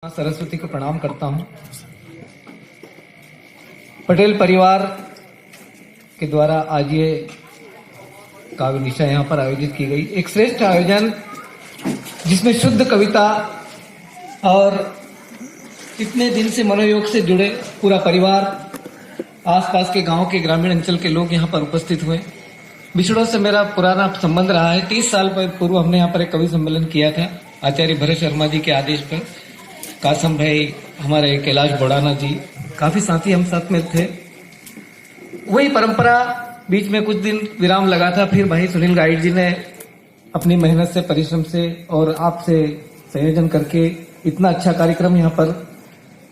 सरस्वती को प्रणाम करता हूं। पटेल परिवार के द्वारा आज ये काव्य निशा यहाँ पर आयोजित की गई, एक श्रेष्ठ आयोजन जिसमें शुद्ध कविता और इतने दिन से मनोयोग से जुड़े पूरा परिवार, आसपास के गांव के ग्रामीण अंचल के लोग यहाँ पर उपस्थित हुए। बिछड़ों से मेरा पुराना संबंध रहा है। 30 साल पूर्व हमने यहाँ पर एक कवि सम्मेलन किया था आचार्य भरत शर्मा जी के आदेश पर। कासम भाई, हमारे कैलाश बोड़ाना जी, काफी साथी हम साथ में थे। वही परंपरा, बीच में कुछ दिन विराम लगा था, फिर भाई सुनील गाइड जी ने अपनी मेहनत से, परिश्रम से और आपसे संयोजन करके इतना अच्छा कार्यक्रम यहाँ पर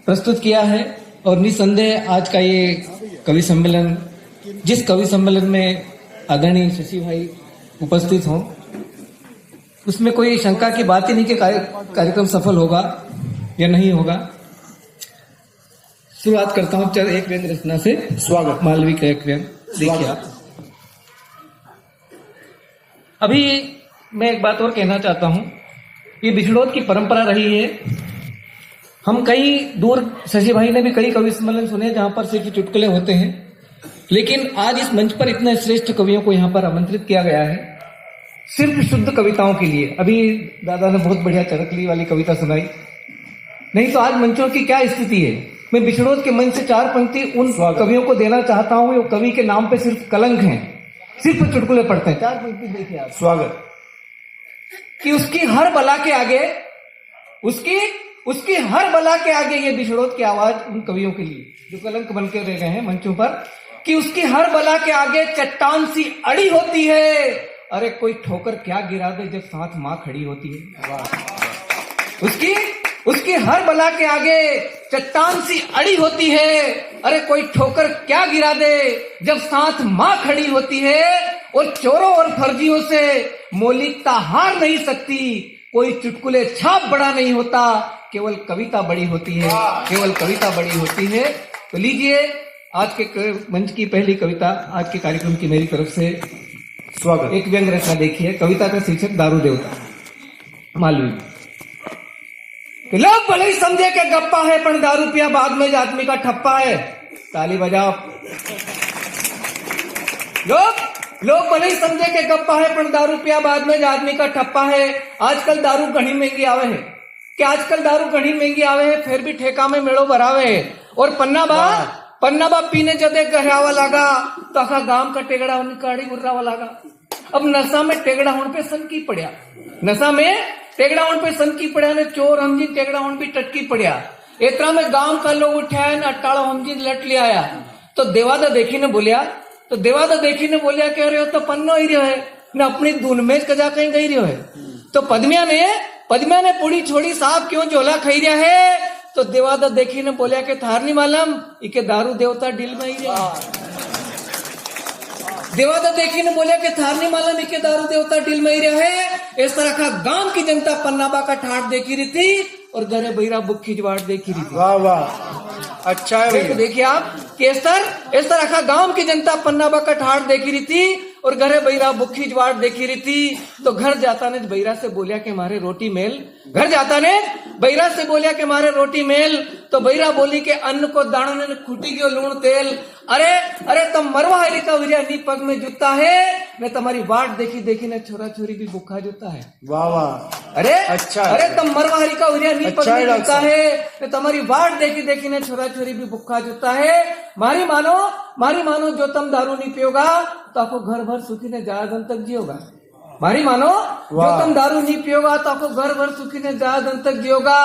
प्रस्तुत किया है। और निसंदेह आज का ये कवि सम्मेलन, जिस कवि सम्मेलन में आदरणीय शशि भाई उपस्थित हों, उसमें कोई शंका की बात ही नहीं कि कार्यक्रम सफल होगा या नहीं होगा। शुरुआत करता हूं एक व्यंग्य रचना से। स्वागत। मालवी का एक व्यंग्य देखिए आप। अभी मैं एक बात और कहना चाहता हूं, ये बिछड़ोद की परंपरा रही है। हम कई दूर, शशि भाई ने भी कई कवि सम्मेलन सुने जहां पर सिर्फ चुटकुले होते हैं, लेकिन आज इस मंच पर इतने श्रेष्ठ कवियों को यहाँ पर आमंत्रित किया गया है सिर्फ शुद्ध कविताओं के लिए। अभी दादा ने बहुत बढ़िया चरकली वाली कविता सुनाई, नहीं तो आज मंचों की क्या स्थिति है। मैं बिछड़ोद के मंच से 4 पंक्ति उन कवियों को देना चाहता हूं, वो कवि के नाम पे सिर्फ कलंक हैं, सिर्फ चुटकुले पढ़ते हैं। 4 पंक्ति देखिए आप। स्वागत। कि उसकी हर बला के आगे, उसकी हर बला के आगे ये बिछड़ोद की आवाज उन कवियों के लिए जो कलंक बन के रह गए हैं मंचों पर, कि उसकी हर बला के आगे चट्टान सी अड़ी होती है, अरे कोई ठोकर क्या गिरा दे जब साथ मां खड़ी होती है। उसकी हर बला के आगे चट्टान सी अड़ी होती है, अरे कोई ठोकर क्या गिरा दे जब साथ मां खड़ी होती है। और चोरों और फर्जियों से मौलिकता हार नहीं सकती, कोई चुटकुले छाप बड़ा नहीं होता, केवल कविता बड़ी होती है, केवल कविता बड़ी होती है। तो लीजिए आज के मंच की पहली कविता, आज के कार्यक्रम की मेरी तरफ से स्वागत। एक व्यंग्य रचना देखिए। कविता का शीर्षक दारू देवता। मालवी। लोग भले ही समझे के गप्पा है, पर दारू पिया बाद में आदमी का ठप्पा है। ताली बजाओ। लोग भले ही समझे के गप्पा है, पर दारू पिया बाद में आदमी का ठप्पा है। आजकल दारू घनी महंगी आवे है, कि आजकल दारू घनी महंगी आवे है, फिर भी ठेका में मेड़ो भरावे है। और पन्ना बा पीने जदे गहरावा लगा, तो आखा गांव का टेगड़ा होने काड़ी गुर्रावा लगा। अब नशा में टेगड़ा होने पे सन की पड़िया, नशा में टेगड़ा होने पे सन की पड़िया ने चोर हमजी टेगड़ा होने भी टटकी पड़िया। इतना में गांव का लोग उठाया न अट्टाड़ा हमजी लट ले आया। तो देवादा देखी ने बोलिया कह रहे हो तो पन्नो ही रहो है न अपनी दून में कजा कहीं गई रहो है। तो पद्मिया ने पूरी छोड़ी साहब क्यों झोला खाई रहा है। तो देवादा देखी ने बोलिया के थार नहीं मालूम इके दारू देवता दिल में ही रहा। देवादा देखी ने बोलिया के थार नहीं मालूम इके दारू देवता दिल में ही रहा है। इस तरह का गांव की जनता पन्नाबा का ठाट देखी रही थी और घरे बहिरा बुक्की जवाड़ देखी रही थी। वाह वाह, अच्छा है भैया। देखिए आप कि इस तरह का गांव की जनता पन्नाबा का ठाट देखी रही थी और घरे बहिरा बुक्की जवाड़ देखी रही थी। तो घर जाता ने बहिरा से बोलिया के मारे रोटी मेल, घर जाता ने बहिरा से बोलिया के मारे रोटी मेल। तो बहिरा बोली के अन्न को दानों ने खुटी गयो लूण तेल। अरे तुम मरवा हरी का विरिया नी पग में जूता है, मैं तुम्हारी वाट देखी ने छोरा छोरी भी भूखा जूता है। वाह वाह, अरे अच्छा, अरे तुम मरवा हरी का विरिया नी पग में जूता है, मैं तुम्हारी वाट देखी ने छोरा छोरी भी भूखा जूता है। मारी मानो जो तुम दारू नहीं पियोगा तो आपको घर भर सुखी ने ज्यादा तक जियोगा। मारी मानो जो तुम दारू नहीं पियोगा तो आपको घर भर सुखी ने ज्यादा तक जियोगा।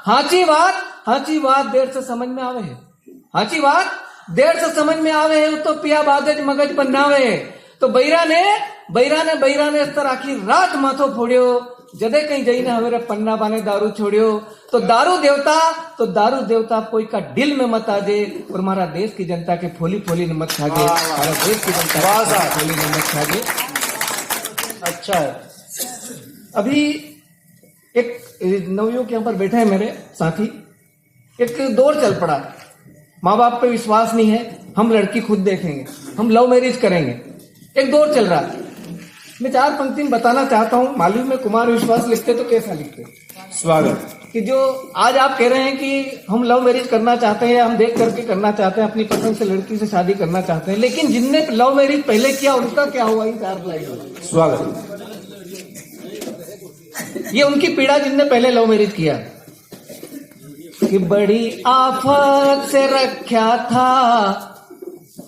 हाची बात देर से समझ में आवे है, हाची बात देर से समझ में आवे है, तो पिया बादज मगज बनावे। तो बहिरा ने इस तरह आखी रात माथो फोड़ियो, जदे कहीं जई ने हवेरे पन्ना बाने दारू छोड़ियो। तो दारू देवता कोई का दिल में मत आ जाए और हमारा देश की जनता के फोली ने मत खा जाए, हमारा देश की जनता फोली ने मत खा जाए। अच्छा है। अभी एक नवयुवक यहाँ पर बैठे हैं मेरे साथी, एक दौर चल पड़ा। माँ बाप पे विश्वास नहीं है, हम लड़की खुद देखेंगे, हम लव मैरिज करेंगे। एक दौर चल रहा है। मैं 4 पंक्ति में बताना चाहता हूँ। मालूम में कुमार विश्वास लिखते तो कैसा लिखते? स्वागत। कि जो आज आप कह रहे हैं कि हम लव मैरिज करना चाहते हैं, हम देख करके करना चाहते हैं, अपनी पसंद से लड़की से शादी करना चाहते हैं, लेकिन जिनने लव मैरिज पहले किया उनका क्या हुआ? इन 4 लाइन। स्वागत। ये उनकी पीड़ा जिनने पहले लव मैरिज किया। कि बड़ी आफत से रखा था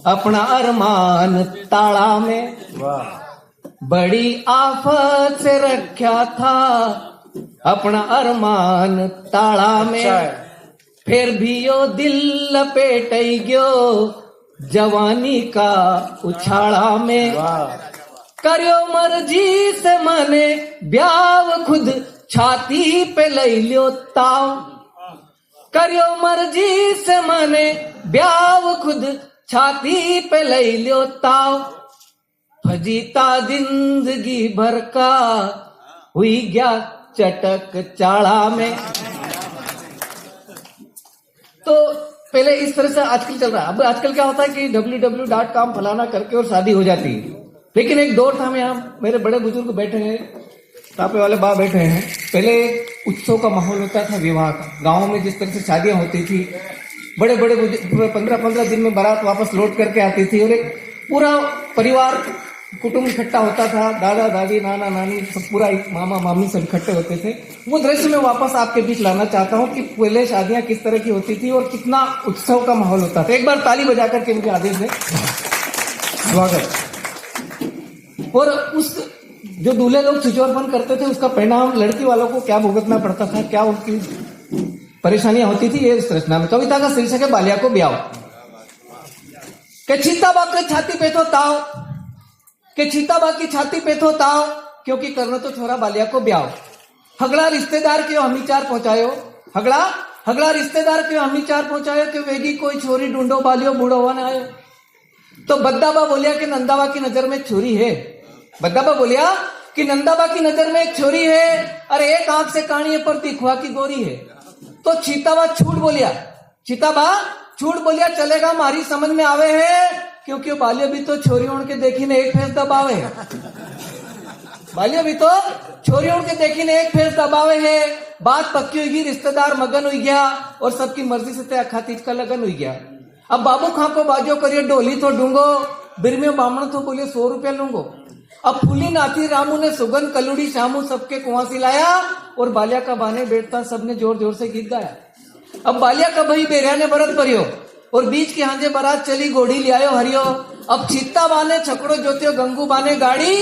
अपना अरमान ताला में, वाह। बड़ी आफत से रखा था अपना अरमान ताला में, फिर भी यो दिल लपेट गयो जवानी का उछाड़ा में, करियो मर्जी से मने ब्याव खुद छाती पे लई लियो ताव, करियो मर्जी से मने ब्याव खुद छाती पे लई लियो ताव, फजीता जिंदगी भर का हुई गया चटक चाड़ा में। तो पहले इस तरह से आजकल चल रहा है। अब आजकल क्या होता है कि www.com फलाना करके और शादी हो जाती है। लेकिन एक दौर था, में यहाँ मेरे बड़े बुजुर्ग बैठे हैं, तापे वाले बा बैठे हैं, पहले उत्सव का माहौल होता था विवाह का। गाँव में जिस तरह से शादियां होती थी, बड़े बड़े 15-15 दिन में बारात वापस लौट करके आती थी और एक पूरा परिवार कुटुंब इकट्ठा होता था, दादा दादी नाना नानी सब, पूरा मामा मामी सब इकट्ठे होते थे। वो दृश्य मैं वापस आपके बीच लाना चाहता हूँ कि पहले शादियां किस तरह की होती थी और कितना उत्सव का माहौल होता था। एक बार ताली बजा करके इनके आदेश से स्वागत। और उस जो दूल्हे लोग छिछोरपन करते थे उसका परिणाम लड़की वालों को क्या भुगतना पड़ता था, क्या उनकी परेशानियां होती थी, ये इस रचना में। कविता का शीर्षक है बालिया को ब्याह। के चीता बाग के छाती पे तो ताव, के चीता बाग की छाती पे तो ताव, क्योंकि करना तो छोरा बालिया को ब्याह। हगड़ा रिश्तेदार क्यों हमी 4 पहुंचायो, हगड़ा रिश्तेदार क्यों हमी 4 पहुंचायो, कि वेगी कोई छोरी ढूंढो बालियो बूढ़ो होने आयो। तो बद्दाबा बोलिया कि नंदाबा की नजर में छोरी है, बद्दाबा बोलिया कि नंदाबा की नजर में एक छोरी है, अरे एक आंख से काणी है पर दिखवा की गोरी है। तो चीताबा छूट बोलिया, चीताबा छूट बोलिया, चलेगा मारी समझ में आवे है, क्योंकि बालिया भी तो छोरी उड़ के देखी ने एक फेस दबावे है, बालिया भी तो छोरी उड़ के देखी ने एक फेस दबावे है। बात पक्की हुई, रिश्तेदार मगन हुई गया और सबकी मर्जी से तय खातीज का लगन हुई गया। अब बाबू खां को बाजो करिए डोली तो ढूंढो, बिरमियो बामण तो बोलिए 100 रुपया लूंगो। अब फूली नाती रामू ने सुगन कलुड़ी शामू सबके कुआं सिलाया और बालिया का बाने बैठता सबने जोर जोर से गीत गाया। अब बालिया का भाई बेरिया ने बरत परियो और बीच की हांजे बारात चली घोड़ी लियायो हरियो। अब चीता बाने छकड़ो जोतियो गंगू बाने गाड़ी,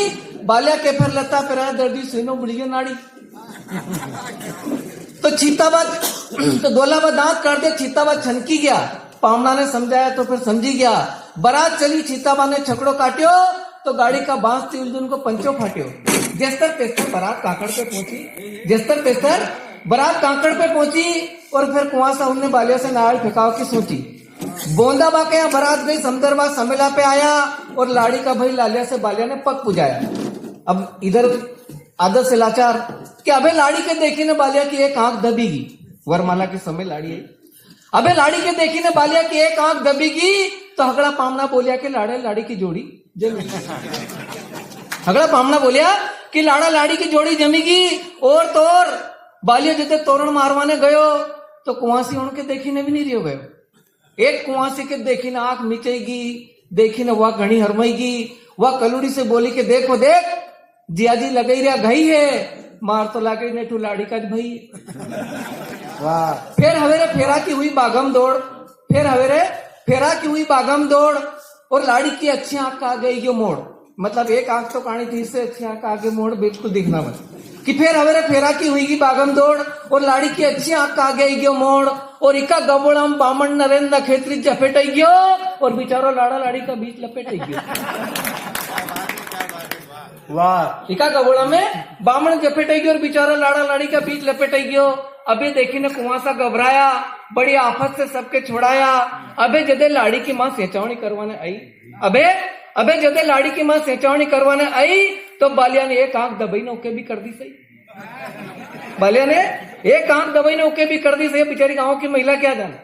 बालिया के फिर लता फिरा दर्दी सुनो बुढ़ियो नाड़ी। तो चीताबाद तो दोलाबा दांत काट दे, चीताबाद छनकी गया, पामना ने समझाया तो फिर समझी गया। बारात चली, चीताबा ने छकड़ो काटियो तो गाड़ी का बांस थी उलझुन को पंचो फाटियो। जस्तर तेस्तर बारात काकड़ पे पहुंची, जस्तर तेस्तर बारात काकड़ पे पहुंची और फिर कुआं सा उनने बालिया से नारियल फेंकाव की सोची। बोंदाबा के यहाँ बारात गई, समदरबा समेला पे आया और लाड़ी का भाई लालिया से बालिया ने पग पुजाया। अब इधर आदत से लाचार कि अबे लाड़ी के देखी ने बालिया की एक आंख दबीगी, वरमाला के समय लाड़ी आई, अबे लाड़ी के देखी ने बालिया की एक आंख दबीगी। तो हगड़ा पामना बोलिया कि लाड़े लाड़ी की जोड़ी जमी, हगड़ा पामना बोलिया कि लाड़ा लाड़ी की जोड़ी जमीगी। और तो और बालिया जैसे तोरण मारवाने गयो तो कुआंसी उनके देखी ने भी नहीं रियो गयो। एक कुआंसी के देखी ने आंख मिचेगी, देखी ने वह घनी हरमईगी, वह कलुड़ी से बोली के देखो देख जियाजी लगई रहा गई है, मार तो लागे ने तू लाड़ी का भाई। वाह। फिर हवेरे फेरा की हुई बागम दौड़, फिर हवेरे फेरा की हुई बागम दौड़ और लाड़ी की अच्छी आंख का आगे यो मोड़, मतलब एक आंख तो कानी थी, इससे अच्छी आंख आगे मोड़ बिल्कुल दिखना मत। कि फिर हवेरे फेरा की हुई की बागम दौड़ और लाड़ी की अच्छी आंख का आगे गयो मोड़ और इका गबोड़म बामण नरेंद्र खेतरी जपेट गयो और बेचारो लाड़ा लाड़ी का बीच लपेट गयो। वाह। इका गबोड़ा में बामण जपेट गयो और बेचारा लाड़ा लाड़ी का बीच लपेट गयो। अबे देखी ने कुआं सा घबराया, बड़ी आफत से सबके छोड़ाया। अबे जदे लाड़ी की मां सेचावनी करवाने आई, अबे जदे लाड़ी की मां सेचावनी करवाने आई तो बालिया ने एक आंख दबाई ने ओके भी कर दी सही, बालिया ने एक आंख दबाई ने ओके भी कर दी सही। बेचारी गांव की महिला क्या जाने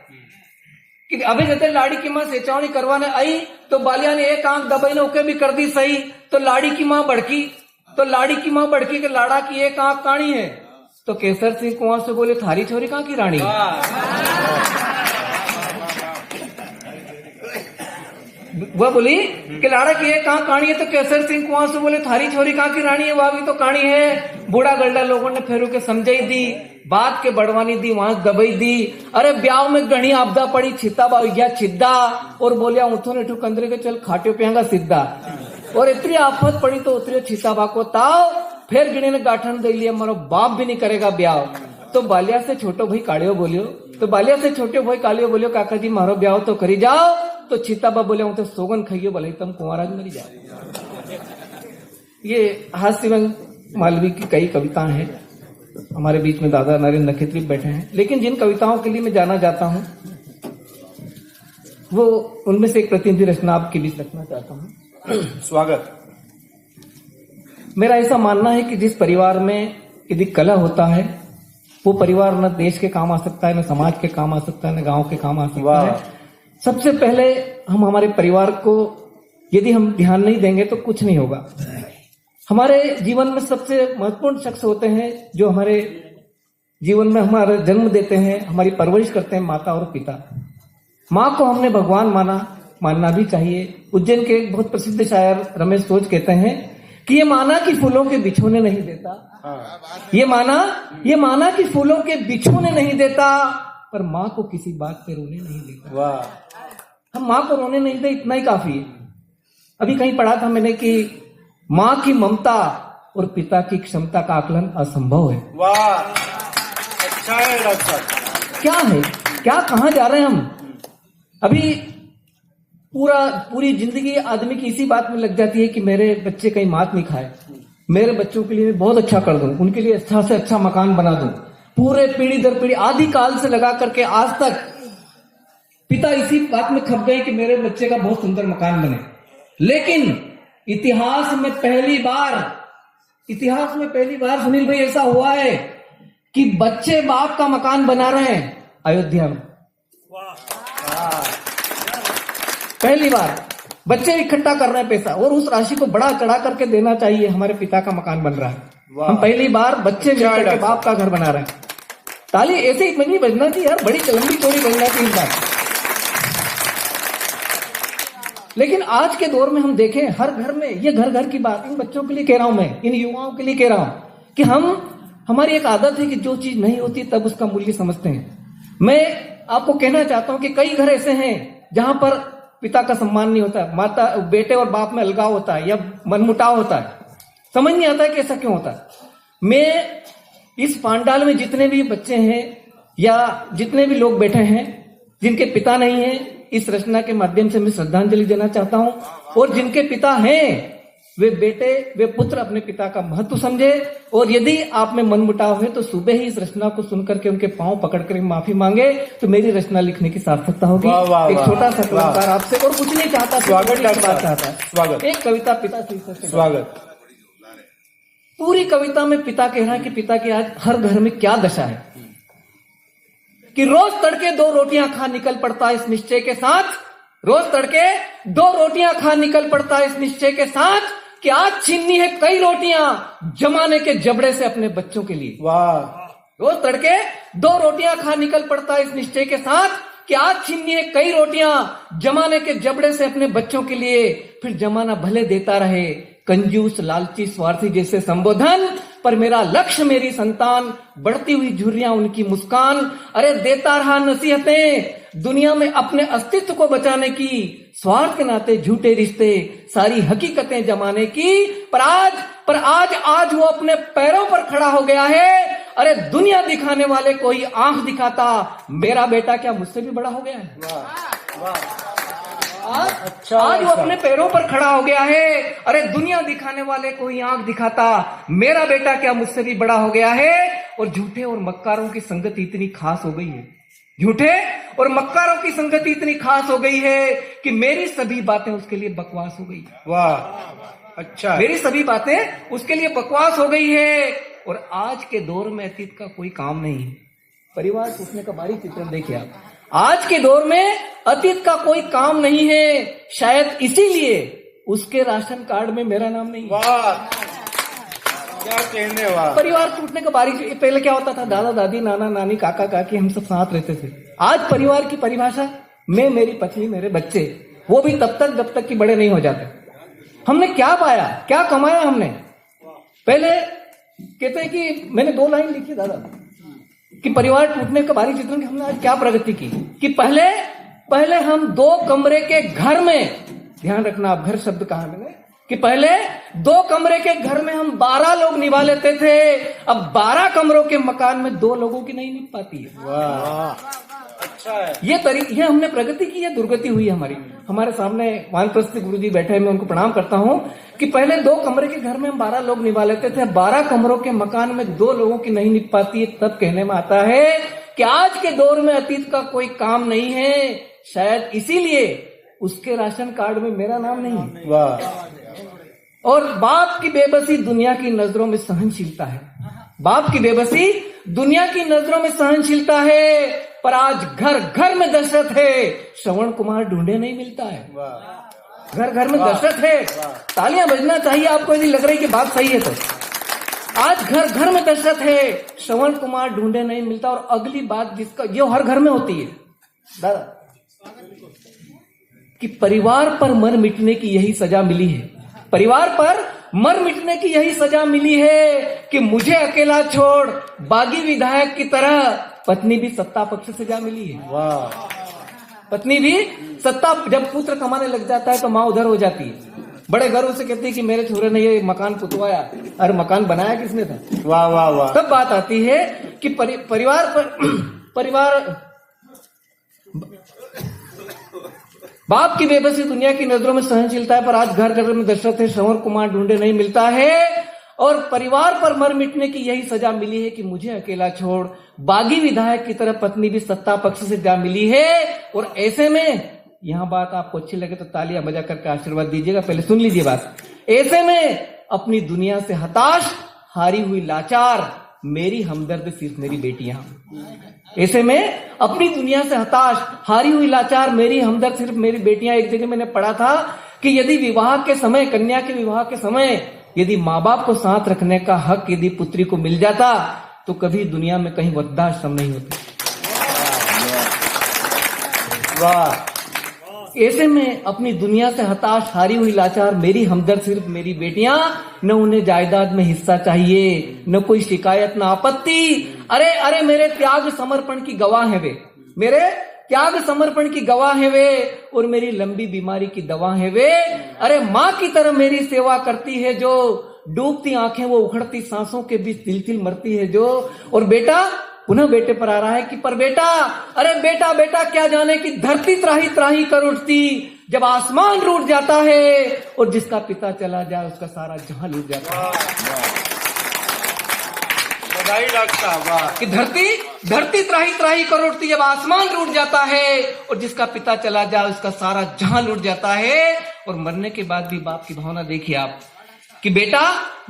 कि अबे जदे लाड़ी की मां सेचावनी करवाने आई तो बालिया ने एक आंख दबाई ने ओके भी कर दी सही। तो लाड़ी की मां भड़की तो लाड़ी की माँ बड़की के लाड़ा की एक आंख काणी है, तो केसर सिंह कुंवर से बोले थारी छोरी कहाँ की रानी है? वह बोली कि लाड़ा की एक कहाँ कहानी है, तो केसर सिंह कुआं से बोले थारी छोरी कहाँ की रानी है? वह भी तो कहानी है। बूढ़ा गल्डा लोगों ने फेरू के समझाई दी, बात के बढ़वानी दी, वहां दबाई दी। अरे ब्याह में गणी आपदा पड़ी, छिता बा गया छिद्दा, और बोलिया उठो ने ठुक अंदर के चल खाटियो पियांगा सीधा। और इतनी आफत पड़ी तो उतरियो छिता बा को ताव, फिर गिणी ने गाठन दे लिया, मारो बाप भी नहीं करेगा ब्याह। तो बालिया से छोटो भाई कालियो बोलियो, तो बालिया से छोटे भाई कालियो बोलियो काका जी मारो ब्याह तो करी जाओ। तो चिताबा बोले हूं तो सोगन खाइयो भले तुम कुंवारा मरी जाओ। ये हास्यवंत मालवी की कई कविताएं हैं। हमारे बीच में दादा नरेंद्र नखेत्री बैठे हैं, लेकिन जिन कविताओं के लिए मैं जाना जाता हूं वो उनमें से एक प्रतिनिधि रचना आपके बीच रखना चाहता हूं। स्वागत। मेरा ऐसा मानना है कि जिस परिवार में यदि कला होता है वो परिवार न देश के काम आ सकता है, न समाज के काम आ सकता है, न गांव के काम आ सकता है। सबसे पहले हम हमारे परिवार को यदि हम ध्यान नहीं देंगे तो कुछ नहीं होगा। हमारे जीवन में सबसे महत्वपूर्ण शख्स होते हैं जो हमारे जीवन में हमारा जन्म देते हैं, हमारी परवरिश करते हैं, माता और पिता। माँ को हमने भगवान मानना भी चाहिए। उज्जैन के एक बहुत प्रसिद्ध शायर रमेश सोच कहते हैं कि ये माना कि फूलों के बिछोने नहीं देता, ये माना कि फूलों के बिछोने नहीं देता, पर माँ को किसी बात पे रोने नहीं देता। वाह। हम माँ को रोने नहीं दे, इतना ही काफी है। अभी कहीं पढ़ा था मैंने कि माँ की ममता और पिता की क्षमता का आकलन असंभव है। वाह, अच्छा है डॉक्टर साहब। क्या है, क्या कहाँ जा रहे हैं हम? अभी पूरी जिंदगी आदमी की इसी बात में लग जाती है कि मेरे बच्चे कहीं मात नहीं खाए, मेरे बच्चों के लिए मैं बहुत अच्छा कर दूं, उनके लिए अच्छा से अच्छा मकान बना दूं। पूरे पीढ़ी दर पीढ़ी आदि काल से लगा करके आज तक पिता इसी बात में खप गए कि मेरे बच्चे का बहुत सुंदर मकान बने। लेकिन इतिहास में पहली बार सुनील भाई ऐसा हुआ है कि बच्चे बाप का मकान बना रहे हैं अयोध्या में। पहली बार बच्चे इकट्ठा कर रहे हैं पैसा, और उस राशि को बढ़ा चढ़ा करके देना चाहिए। हमारे पिता का मकान बन रहा है, हम पहली बार बच्चे मिलकर के बाप का घर बना रहे हैं। ताली ऐसे ही नहीं बजना चाहिए यार, बड़ी लंबी चौड़ी बजना चाहिए इस बात। लेकिन आज के दौर में हम देखें हर घर में, ये घर घर की बात इन बच्चों के लिए कह रहा हूं मैं, इन युवाओं के लिए कह रहा हूं कि हमारी एक आदत है कि जो चीज नहीं होती तब उसका मूल्य समझते हैं। मैं आपको कहना चाहता हूं कि कई घर ऐसे हैं जहां पर पिता का सम्मान नहीं होता, माता बेटे और बाप में अलगाव होता है या मनमुटाव होता है। समझ नहीं आता है कि ऐसा क्यों होता है। मैं इस पांडाल में जितने भी बच्चे हैं या जितने भी लोग बैठे हैं जिनके पिता नहीं है, इस रचना के माध्यम से मैं श्रद्धांजलि देना चाहता हूं। और जिनके पिता हैं वे बेटे, वे पुत्र अपने पिता का महत्व समझे, और यदि आप में मनमुटाव है तो सुबह ही इस रचना को सुनकर के उनके पांव पकड़कर माफी मांगे तो मेरी रचना लिखने की सार्थकता होगी। एक छोटा सा पुरस्कार आपसे, और कुछ नहीं चाहता, स्वागत। एक कविता पिता से स्वागत। पूरी कविता में पिता कह रहा है कि पिता के आज हर घर में क्या दशा है कि रोज तड़के 2 रोटियां खा निकल पड़ता इस निश्चय के साथ, रोज तड़के 2 रोटियां खा निकल पड़ता इस निश्चय के साथ कि आज छीननी है कई रोटियां जमाने के जबड़े से अपने बच्चों के लिए। वाह। रोज तड़के 2 रोटियां खा निकल पड़ता इस निश्चय के साथ कि आज छीननी है कई रोटियां जमाने के जबड़े से अपने बच्चों के लिए, फिर जमाना भले देता रहे कंजूस लालची स्वार्थी जैसे संबोधन, पर मेरा लक्ष्य मेरी संतान, बढ़ती हुई झुर्रियां उनकी मुस्कान। अरे देता रहा नसीहतें दुनिया में अपने अस्तित्व को बचाने की, स्वार्थ के नाते झूठे रिश्ते, सारी हकीकतें जमाने की, पर आज वो अपने पैरों पर खड़ा हो गया है। अरे दुनिया दिखाने वाले कोई आंख दिखाता, मेरा बेटा क्या मुझसे भी बड़ा हो गया है? वाह वाह। आज वो अपने पैरों पर खड़ा हो गया है। अरे दुनिया दिखाने वाले कोई आंख दिखाता, मेरा बेटा क्या मुझसे भी बड़ा हो गया है। और झूठे और मक्कारों की संगति इतनी खास हो गई है, झूठे और मक्कारों की संगति इतनी खास हो गई है कि मेरी सभी बातें उसके लिए बकवास हो गई। वाह, अच्छा। मेरी सभी बातें उसके लिए बकवास हो गई है। और आज के दौर में अतीत का कोई काम नहीं है। परिवार सोचने का बारीक चित्रण देखिए आप। आज के दौर में अतीत का कोई काम नहीं है, शायद इसीलिए उसके राशन कार्ड में मेरा नाम नहीं। वाह, क्या कहने वाह। परिवार टूटने का बारी पहले क्या होता था, दादा दादी नाना नानी काका काकी हम सब साथ रहते थे। आज परिवार की परिभाषा मैं, मेरी पत्नी, मेरे बच्चे, वो भी तब तक जब तक कि बड़े नहीं हो जाते। हमने क्या पाया, क्या कमाया हमने? पहले कहते हैं कि मैंने 2 लाइन लिखी दादा कि परिवार टूटने का बारी चित्रण, हमने आज क्या प्रगति की कि पहले हम 2 कमरे के घर में, ध्यान रखना आप घर शब्द कहा मैंने, कि पहले 2 कमरे के घर में हम 12 लोग निभा लेते थे, अब 12 कमरों के मकान में 2 लोगों की नहीं निभ पाती है। वाह, अच्छा है। ये हमने प्रगति की है, दुर्गति हुई है हमारी। हमारे सामने वानप्रस्थ गुरुजी बैठे हैं, मैं उनको प्रणाम करता हूं कि पहले 2 कमरे के घर में हम 12 लोग निभा लेते थे, 12 कमरों के मकान में 2 लोगों की नहीं निभ पाती है। तब कहने में आता है कि आज के दौर में अतीत का कोई काम नहीं है, शायद इसीलिए उसके राशन कार्ड में मेरा नाम नहीं है। वाह। और बाप की बेबसी दुनिया की नजरों में सहनशीलता है, बाप की बेबसी दुनिया की नजरों में सहनशीलता है, पर आज घर घर में दशरथ है, श्रवण कुमार ढूंढे नहीं मिलता है। वाह। घर घर में दशरथ है। तालियां बजना चाहिए आपको यदि लग रही कि बात सही है तो। आज घर घर में दशरथ है, श्रवण कुमार ढूंढे नहीं मिलता। और अगली बात जिसका ये हर घर में होती है दादा, कि परिवार पर मर मिटने की यही सजा मिली है, परिवार पर मर मिटने की यही सजा मिली है कि मुझे अकेला छोड़ बागी विधायक की तरह पत्नी भी सत्ता पक्ष से जा मिली है। वाह। पत्नी भी सत्ता, जब पुत्र कमाने लग जाता है तो माँ उधर हो जाती है, बड़े गर्व से कहती है कि मेरे छोरे ने ये मकान पुतवाया। अरे मकान बनाया किसने था? वाह वाह वाह। तब बात आती है कि परिवार बाप की बेबसी दुनिया की नजरों में सहनशीलता है, पर आज घर घर में दशरथ है, श्रवण कुमार ढूंढे नहीं मिलता है। और परिवार पर मर मिटने की यही सजा मिली है कि मुझे अकेला छोड़ बागी विधायक की तरह पत्नी भी सत्ता पक्ष से जा मिली है। और ऐसे में, यहां बात आपको अच्छी लगे तो तालियां बजा करके आशीर्वाद दीजिएगा, पहले सुन लीजिए बात। ऐसे में अपनी दुनिया से हताश हारी हुई लाचार मेरी हमदर्द सिर्फ मेरी बेटियां, ऐसे में अपनी दुनिया से हताश हारी हुई लाचार मेरी हमदर्द सिर्फ मेरी बेटियां। एक जगह मैंने पढ़ा था कि यदि विवाह के समय, कन्या के विवाह के समय यदि माँ बाप को साथ रखने का हक यदि पुत्री को मिल जाता तो कभी दुनिया में कहीं वृद्धाश्रम नहीं होते। वाह। ऐसे में अपनी दुनिया से हताश हारी हुई लाचार मेरी हमदर्द सिर्फ मेरी बेटियां, न उन्हें जायदाद में हिस्सा चाहिए, न कोई शिकायत, न आपत्ति। अरे अरे मेरे त्याग समर्पण की गवाह है वे, मेरे त्याग समर्पण की गवाह है वे, और मेरी लंबी बीमारी की दवा है वे। अरे माँ की तरह मेरी सेवा करती है जो, डूबती आंखें वो उखड़ती सांसों के बीच तिल तिल मरती है जो। और बेटा पुनः बेटे पर आ रहा है कि पर बेटा, अरे बेटा बेटा क्या जाने कि धरती त्राही त्राही कर उठती जब आसमान रूठ जाता है, और जिसका पिता चला जाए उसका सारा जहां लूट जाता है। बधाई डॉक्टर साहब। वाह। कि धरती त्राही त्राही कर उठती जब आसमान रूठ जाता है, और जिसका पिता चला जाए उसका सारा जहां लूट जाता है। और मरने के बाद भी बाप की भावना देखिए आप कि बेटा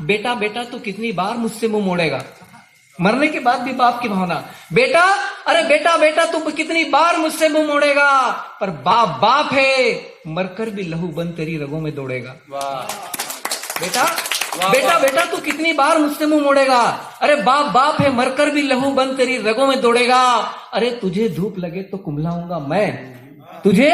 बेटा बेटा तू कितनी बार मुझसे मुंह मोड़ेगा। मरने के बाद भी बाप की भावना, बेटा अरे बेटा बेटा तू कितनी बार मुझसे मुंह मोड़ेगा, पर बाप बाप है, मरकर भी लहू बन तेरी रगों में दौड़ेगा। वाह। बेटा बेटा बेटा तू कितनी बार मुझसे मुंह मोड़ेगा, अरे बाप बाप है, मरकर भी लहू बन तेरी रगों में दौड़ेगा। अरे तुझे धूप लगे तो कुम्हलाऊंगा मैं, तुझे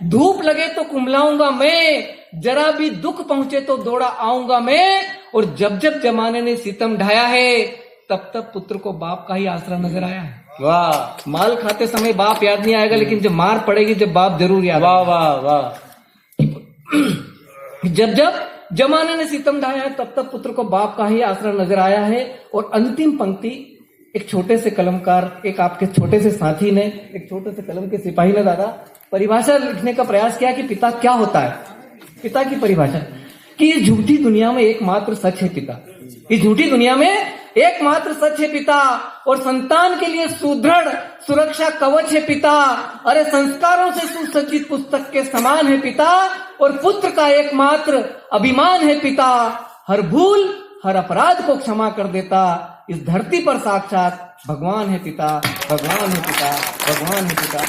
धूप लगे तो कुम्हलाऊंगा मैं, जरा भी दुख पहुंचे तो दौड़ा आऊंगा मैं। और जब जब जमाने ने सितम ढाया है तब तब पुत्र को बाप का ही आसरा नजर आया है। वाह। माल खाते समय बाप याद नहीं आएगा, लेकिन जब मार पड़ेगी जब बाप जरूर याद। वाह वाह वाह। जब जब जमाने ने सितम ढाया है तब तब पुत्र को बाप का ही आसरा नजर आया है। और अंतिम पंक्ति एक छोटे से कलमकार, एक आपके छोटे से साथी ने, एक छोटे से कलम के सिपाही ने दादा परिभाषा लिखने का प्रयास किया कि पिता क्या होता है। पिता की परिभाषा कि इस झूठी दुनिया में एकमात्र सच है पिता, इस झूठी दुनिया में एकमात्र सच है पिता, और संतान के लिए सुदृढ़ सुरक्षा कवच है पिता। अरे संस्कारों से सुसज्जित पुस्तक के समान है पिता, और पुत्र का एकमात्र अभिमान है पिता। हर भूल हर अपराध को क्षमा कर देता, इस धरती पर साक्षात भगवान है पिता, भगवान है पिता, भगवान है पिता।